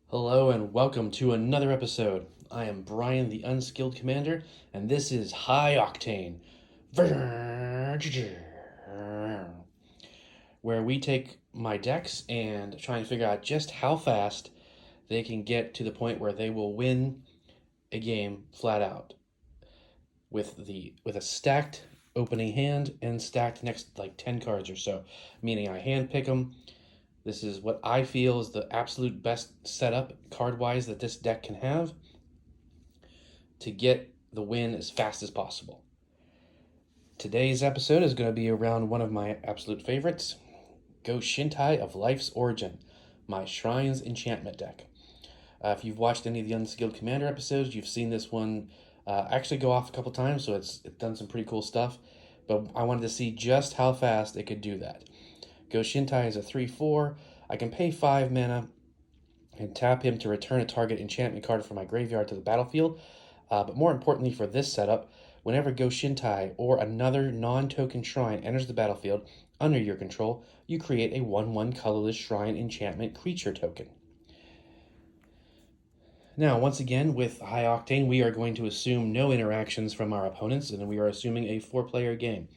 Hello and welcome to another episode. I am Brian, the Unskilled Commander, and this is High Octane, where we take my decks and try and figure out just how fast they can get to the point where they will win a game flat out with a stacked opening hand and stacked next like 10 cards or so, meaning I hand pick them. This is what I feel is the absolute best setup card-wise that this deck can have to get the win as fast as possible. Today's episode is going to be around one of my absolute favorites, Go Shintai of Life's Origin, my Shrines enchantment deck. If you've watched any of the Unskilled Commander episodes, you've seen this one actually go off a couple times, so it's done some pretty cool stuff. But I wanted to see just how fast it could do that. Go Shintai is a 3/4. I can pay 5 mana and tap him to return a target enchantment card from my graveyard to the battlefield. But more importantly for this setup, whenever Go Shintai or another non-token shrine enters the battlefield under your control, you create a 1/1 colorless shrine enchantment creature token. Now, once again, with High Octane, we are going to assume no interactions from our opponents, and we are assuming a 4-player game.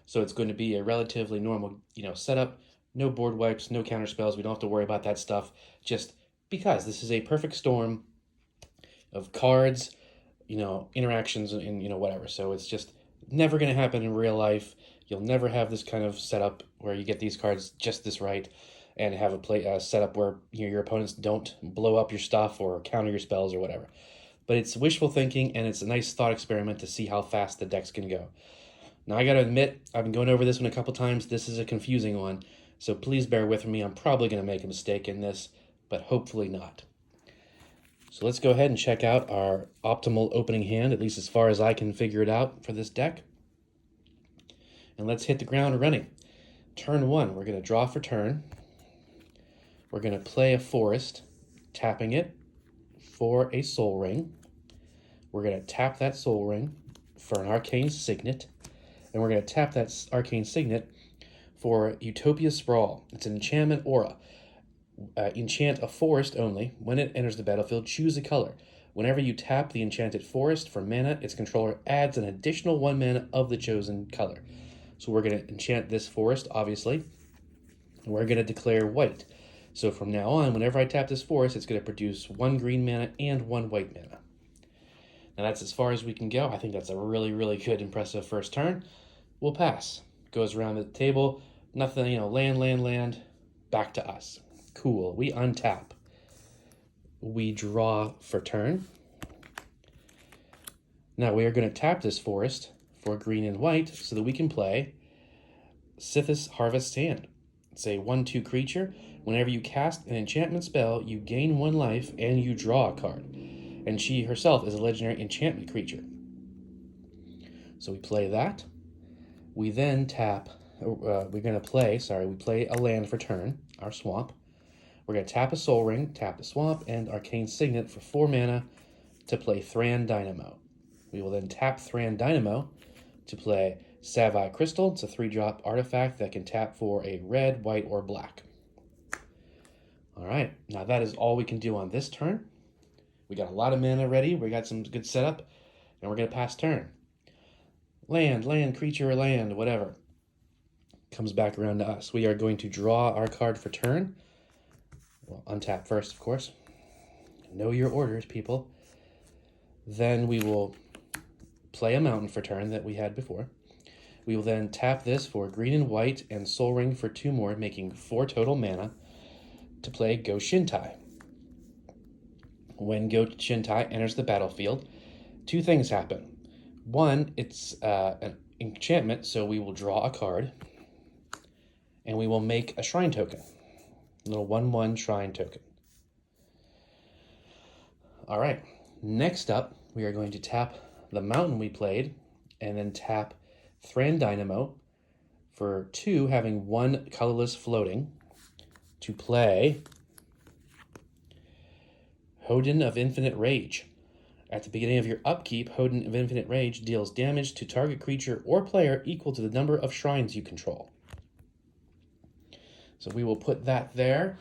So it's going to be a relatively normal, setup. No board wipes, no counter spells. We don't have to worry about that stuff. Just because this is a perfect storm of cards, interactions, and whatever. So it's just never going to happen in real life. You'll never have this kind of setup where you get these cards just this right and have a setup where your opponents don't blow up your stuff or counter your spells or whatever. But it's wishful thinking, and it's a nice thought experiment to see how fast the decks can go. Now, I gotta admit, I've been going over this one a couple times. This is a confusing one, so please bear with me. I'm probably gonna make a mistake in this, but hopefully not. So let's go ahead and check out our optimal opening hand, at least as far as I can figure it out for this deck. And let's hit the ground running. Turn 1, we're gonna draw for turn. We're gonna play a forest, tapping it for a soul ring. We're gonna tap that soul ring for an arcane signet. And we're going to tap that arcane signet for Utopia Sprawl. It's an enchantment aura. Enchant a forest only. When it enters the battlefield, choose a color. Whenever you tap the enchanted forest for mana, its controller adds an additional 1 mana of the chosen color. So we're going to enchant this forest, obviously. And we're going to declare white. So from now on, whenever I tap this forest, it's going to produce 1 green mana and 1 white mana. Now that's as far as we can go. I think that's a really, really good, impressive first turn. We'll pass. Goes around the table. Nothing, land. Back to us. Cool. We untap. We draw for turn. Now we are going to tap this forest for green and white so that we can play Sithis Harvest Sand. It's a 1/2 creature. Whenever you cast an enchantment spell, you gain 1 life and you draw a card. And she herself is a legendary enchantment creature. So we play that. We then we play a land for turn, our swamp. We're going to tap a soul ring, tap the swamp, and arcane signet for 4 mana to play Thran Dynamo. We will then tap Thran Dynamo to play Savai Crystal. It's a 3-drop artifact that can tap for a red, white, or black. All right, now that is all we can do on this turn. We got a lot of mana ready. We got some good setup, and we're going to pass turn. Land, creature, land, whatever. Comes back around to us. We are going to draw our card for turn. Well, untap first, of course. Know your orders, people. Then we will play a mountain for turn that we had before. We will then tap this for green and white and soul ring for 2 more, making 4 total mana to play Go Shintai. When Go Shintai enters the battlefield, 2 things happen. 1, it's an enchantment, so we will draw a card, and we will make a shrine token. A little 1/1 shrine token. All right, next up, we are going to tap the mountain we played, and then tap Thran Dynamo for 2, having 1 colorless floating, to play Hodin of Infinite Rage. At the beginning of your upkeep, Hodin of Infinite Rage deals damage to target creature or player equal to the number of shrines you control. So we will put that there,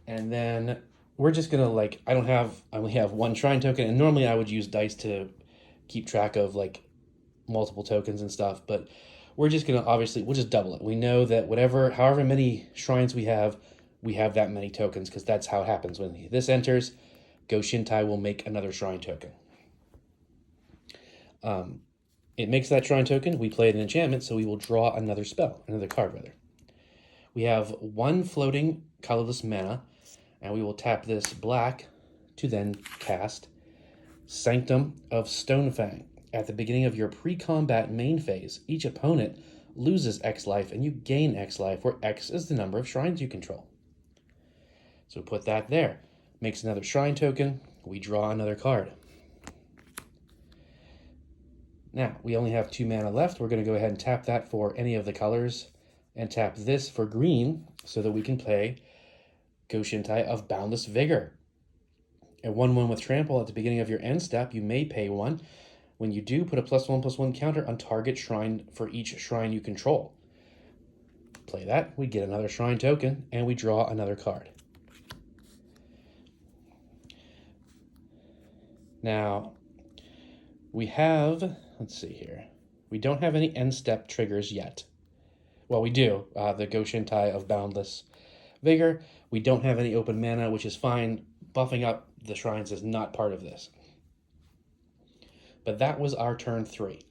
and then we're just gonna like I only have one shrine token, and normally I would use dice to keep track of like multiple tokens and stuff, but we're just gonna obviously we'll just double it. We know that however many shrines we have that many tokens because that's how it happens. When this enters, Go Shintai will make another shrine token. It makes that shrine token. We play an enchantment, so we will draw another card rather. We have one floating colorless mana, and we will tap this black to then cast Sanctum of Stonefang. At the beginning of your pre-combat main phase, each opponent loses X life and you gain X life, where X is the number of shrines you control. So put that there. Makes another shrine token. We draw another card. Now, we only have 2 mana left. We're going to go ahead and tap that for any of the colors and tap this for green so that we can play Go Shintai of Boundless Vigor. A 1/1 with Trample at the beginning of your end step, you may pay 1. When you do, put a +1/+1 counter on target shrine for each shrine you control. Play that, we get another shrine token, and we draw another card. Now, we have, let's see here, we don't have any end step triggers yet. Well, we do, the Go Shintai of Boundless Vigor. We don't have any open mana, which is fine. Buffing up the shrines is not part of this. But that was our turn 3.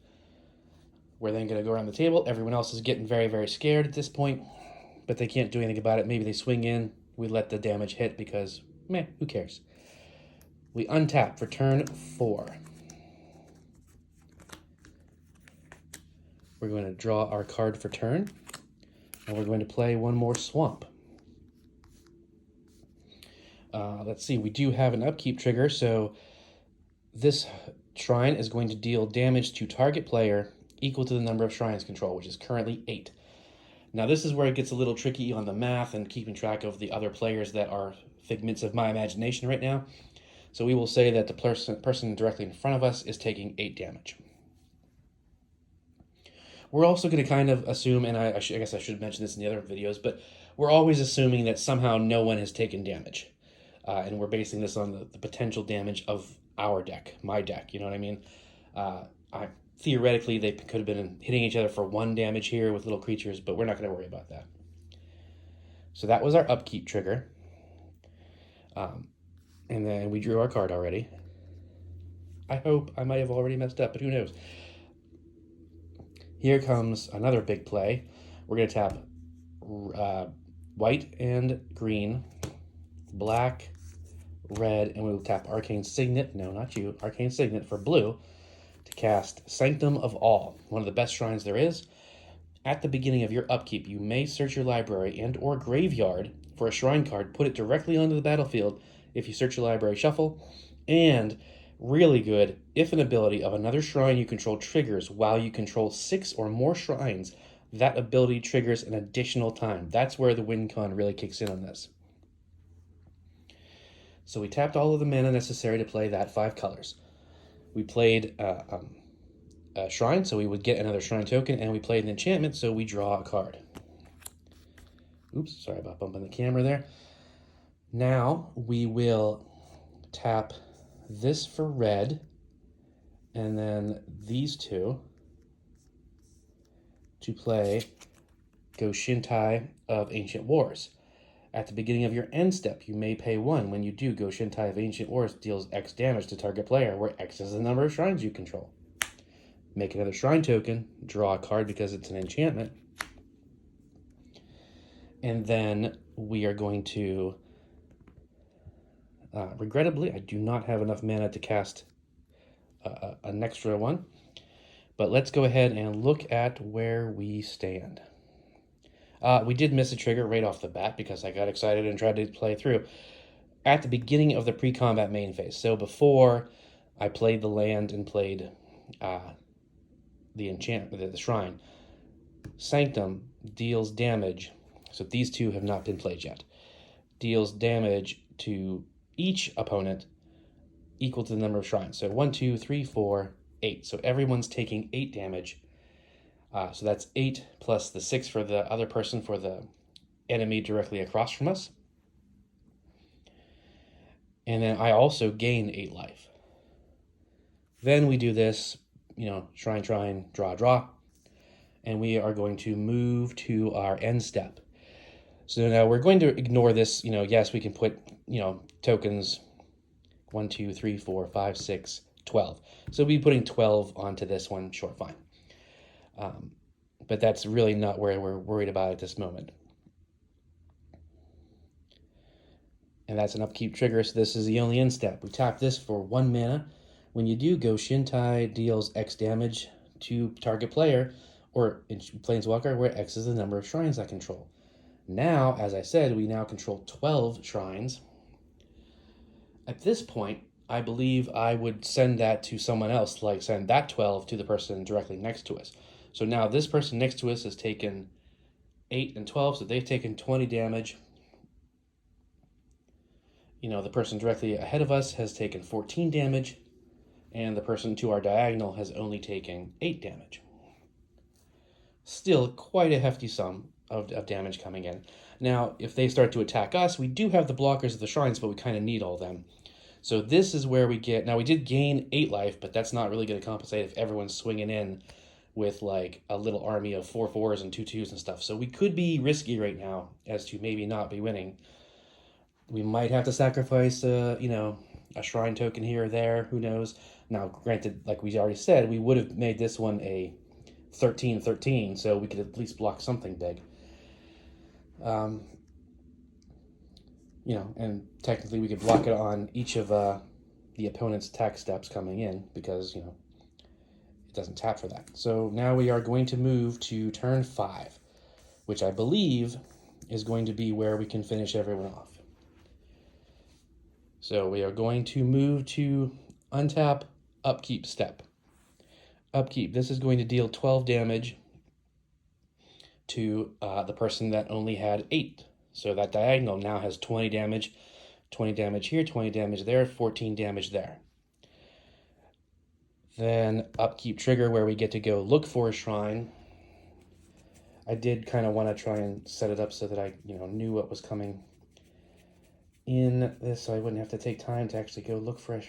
We're then going to go around the table. Everyone else is getting very, very scared at this point, but they can't do anything about it. Maybe they swing in. We let the damage hit because, meh, who cares? We untap for turn 4. We're going to draw our card for turn, and we're going to play one more swamp. Let's see, we do have an upkeep trigger, so this shrine is going to deal damage to target player equal to the number of shrines control, which is currently 8. Now this is where it gets a little tricky on the math and keeping track of the other players that are figments of my imagination right now. So we will say that the person directly in front of us is taking 8 damage. We're also going to kind of assume, and I guess I should mention this in the other videos, but we're always assuming that somehow no one has taken damage. And we're basing this on the potential damage of our deck, my deck, you know what I mean? Theoretically, they could have been hitting each other for 1 damage here with little creatures, but we're not going to worry about that. So that was our upkeep trigger. And then we drew our card already. I hope I might have already messed up, but who knows? Here comes another big play. We're going to tap white and green, black, red, and we will tap Arcane Signet, no, not you, Arcane Signet for blue, to cast Sanctum of All, one of the best shrines there is. At the beginning of your upkeep, you may search your library and or graveyard for a shrine card, put it directly onto the battlefield if you search your library shuffle, and really good, if an ability of another shrine you control triggers while you control 6 or more shrines, that ability triggers an additional time. That's where the win con really kicks in on this. So we tapped all of the mana necessary to play that 5 colors. We played a shrine, so we would get another shrine token, and we played an enchantment, so we draw a card. Oops, sorry about bumping the camera there. Now we will tap this for red, and then these 2 to play Go Shintai of Ancient Wars. At the beginning of your end step, you may pay 1. When you do, Go Shintai of Ancient Wars deals X damage to target player, where X is the number of shrines you control. Make another shrine token, draw a card because it's an enchantment. And then we are going to, regrettably, I do not have enough mana to cast an extra one. But let's go ahead and look at where we stand. We did miss a trigger right off the bat because I got excited and tried to play through at the beginning of the pre-combat main phase. So before I played the land and played the shrine, Sanctum deals damage. So these 2 have not been played yet. Deals damage to each opponent equal to the number of shrines. So 1, 2, 3, 4, 8. So everyone's taking 8 damage. So that's 8 plus the 6 for the other person, for the enemy directly across from us. And then I also gain 8 life. Then we do this, shrine, draw. And we are going to move to our end step. So now we're going to ignore this. Yes, we can put, tokens 1, 2, 3, 4, 5, 6, 12. So we'll be putting 12 onto this one, sure, fine. But that's really not where we're worried about at this moment. And that's an upkeep trigger, so this is the only end step. We tap this for 1 mana. When you do, Go Shintai deals X damage to target player, or in Planeswalker, where X is the number of shrines I control. Now, as I said, we now control 12 shrines. At this point, I believe I would send that to someone else, like send that 12 to the person directly next to us. So now this person next to us has taken 8 and 12, so they've taken 20 damage. The person directly ahead of us has taken 14 damage, and the person to our diagonal has only taken 8 damage. Still quite a hefty sum of damage coming in. Now, if they start to attack us, we do have the blockers of the shrines, but we kind of need all of them. So this is where we get... Now, we did gain 8 life, but that's not really going to compensate if everyone's swinging in with, like, a little army of 4/4s and 2/2s and stuff. So we could be risky right now as to maybe not be winning. We might have to sacrifice, a shrine token here or there. Who knows? Now, granted, like we already said, we would have made this one a 13/13, so we could at least block something big. And technically we could block it on each of the opponent's attack steps coming in because, it doesn't tap for that. So now we are going to move to turn 5, which I believe is going to be where we can finish everyone off. So we are going to move to untap, upkeep step. Upkeep, this is going to deal 12 damage to the person that only had 8. So that diagonal now has 20 damage. 20 damage here, 20 damage there, 14 damage there. Then upkeep trigger, where we get to go look for a shrine. I did kind of want to try and set it up so that I knew what was coming in this, so I wouldn't have to take time to actually go look for a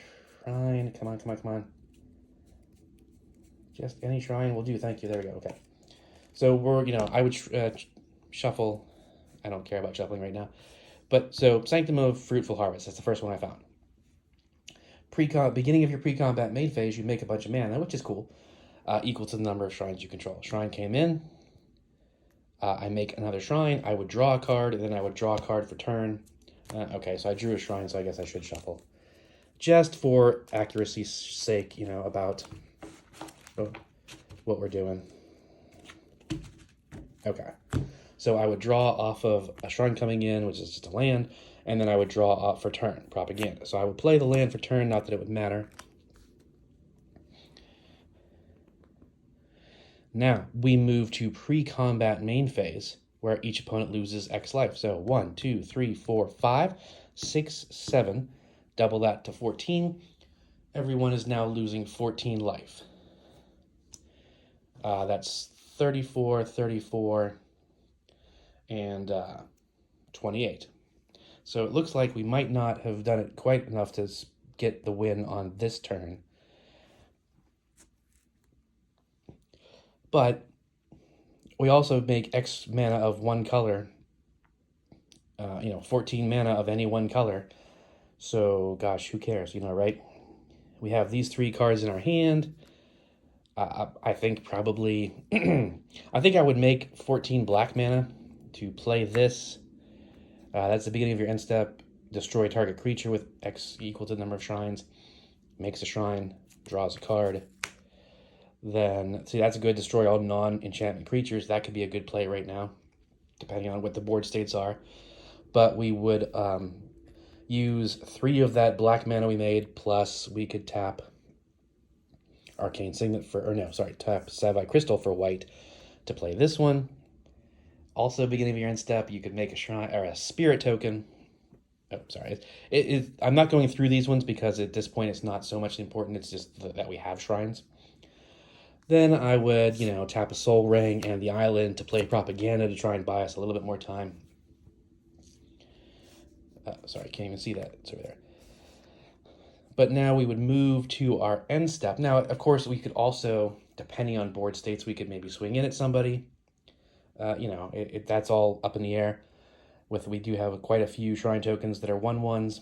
shrine. Come on. Just any shrine will do. Thank you. There we go. Okay. So we're, I would shuffle. I don't care about shuffling right now. But so Sanctum of Fruitful Harvest. That's the first one I found. Beginning of your pre-combat main phase, you make a bunch of mana, which is cool, equal to the number of shrines you control. Shrine came in. I make another shrine. I would draw a card, and then I would draw a card for turn. Okay, so I drew a shrine, so I guess I should shuffle. Just for accuracy's sake, about what we're doing. Okay. So I would draw off of a shrine coming in, which is just a land, and then I would draw off for turn, propaganda. So I would play the land for turn, not that it would matter. Now, we move to pre-combat main phase, where each opponent loses X life. So 1, 2, 3, 4, 5, 6, 7. Double that to 14. Everyone is now losing 14 life. That's 34, 34, and 28. So it looks like we might not have done it quite enough to get the win on this turn. But we also make X mana of one color, 14 mana of any one color. So, gosh, who cares, right? We have these 3 cards in our hand. I think probably, I think I would make 14 black mana to play this. That's the beginning of your end step. Destroy target creature with X equal to the number of shrines. Makes a shrine, draws a card. Then, see, that's a good destroy all non-enchantment creatures. That could be a good play right now, depending on what the board states are. But we would use 3 of that black mana we made, plus we could tap Arcane Signet tap Sapphire Crystal for white to play this one. Also, beginning of your end step, you could make a shrine or a spirit token. Oh, sorry. I'm not going through these ones because at this point it's not so much important. It's just that we have shrines. Then I would, tap a Soul Ring and the Island to play Propaganda to try and buy us a little bit more time. Sorry, I can't even see that. It's over there. But now we would move to our end step. Now, of course, we could also, depending on board states, we could maybe swing in at somebody. That's all up in the air. We do have quite a few shrine tokens that are 1/1s.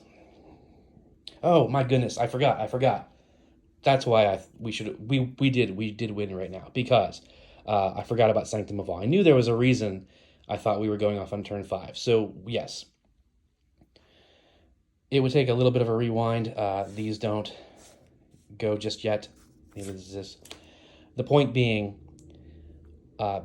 Oh my goodness, I forgot. That's why we did win right now because I forgot about Sanctum of All. I knew there was a reason I thought we were going off on turn 5. So yes, it would take a little bit of a rewind. These don't go just yet. Neither does this. The point being,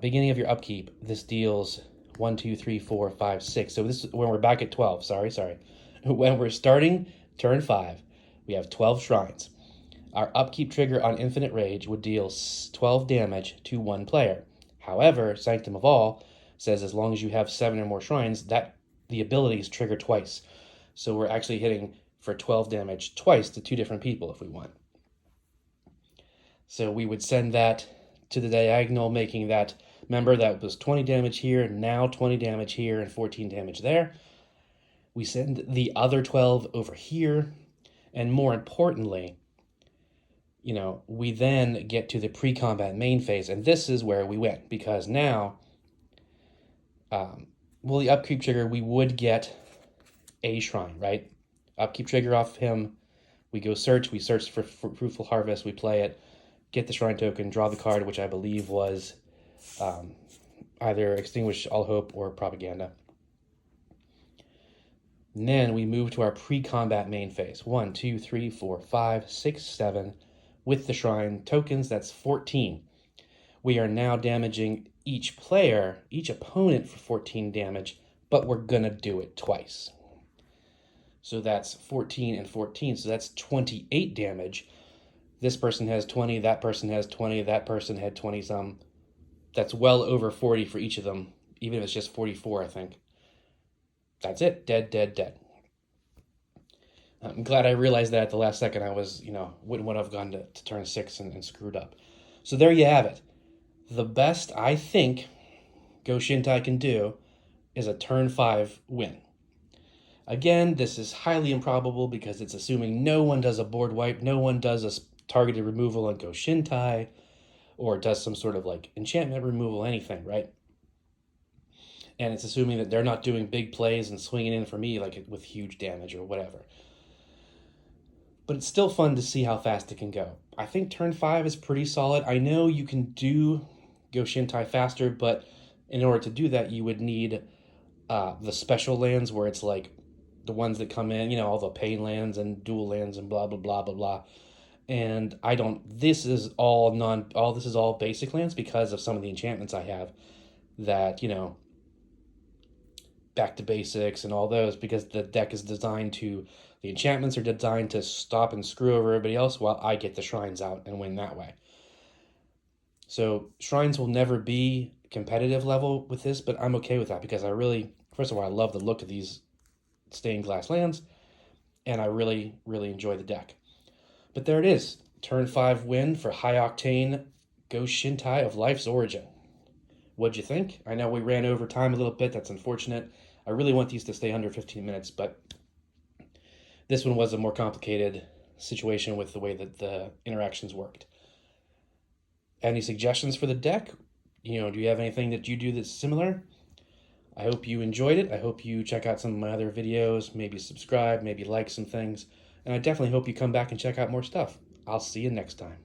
beginning of your upkeep, this deals 1, 2, 3, 4, 5, 6. So this is when we're back at 12. Sorry. When we're starting turn 5, we have 12 shrines. Our upkeep trigger on Infinite Rage would deal 12 damage to one player. However, Sanctum of All says as long as you have 7 or more shrines, that the abilities trigger twice. So we're actually hitting for 12 damage twice to 2 different people if we want. So we would send that to the diagonal, making that, remember that was 20 damage here, now 20 damage here, and 14 damage there. We send the other 12 over here, and more importantly, we then get to the pre-combat main phase, and this is where we win, because now, the upkeep trigger, we would get a shrine, right? Upkeep trigger off him, we go search, we search for Fruitful Harvest, we play it, get the shrine token, draw the card, which I believe was either Extinguish All Hope or Propaganda. And then we move to our pre-combat main phase. 1, 2, 3, 4, 5, 6, 7. With the shrine tokens, that's 14. We are now damaging each opponent for 14 damage, but we're going to do it twice. So that's 14 and 14, so that's 28 damage. This person has 20, that person has 20, that person had 20-some. That's well over 40 for each of them, even if it's just 44, I think. That's it. Dead. I'm glad I realized that at the last second. I was, wouldn't have gone to turn 6 and screwed up. So there you have it. The best I think Go Shintai can do is a turn 5 win. Again, this is highly improbable because it's assuming no one does a board wipe, no one does a targeted removal on Go Shintai, or does some sort of enchantment removal, anything, right? And it's assuming that they're not doing big plays and swinging in for me with huge damage or whatever. But it's still fun to see how fast it can go. I think turn 5 is pretty solid. I know you can do Go Shintai faster, but in order to do that, you would need the special lands where it's the ones that come in, all the pain lands and dual lands and blah, blah, blah, blah, blah. And this is all basic lands because of some of the enchantments I have that, back to basics and all those, because the deck is designed the enchantments are designed to stop and screw over everybody else while I get the shrines out and win that way. So shrines will never be competitive level with this, but I'm okay with that because first of all, I love the look of these stained glass lands, and I really, really enjoy the deck. But there it is. Turn 5 win for High Octane Go Shintai of Life's Origin. What'd you think? I know we ran over time a little bit. That's unfortunate. I really want these to stay under 15 minutes, but this one was a more complicated situation with the way that the interactions worked. Any suggestions for the deck? Do you have anything that you do that's similar? I hope you enjoyed it. I hope you check out some of my other videos, maybe subscribe, maybe like some things. And I definitely hope you come back and check out more stuff. I'll see you next time.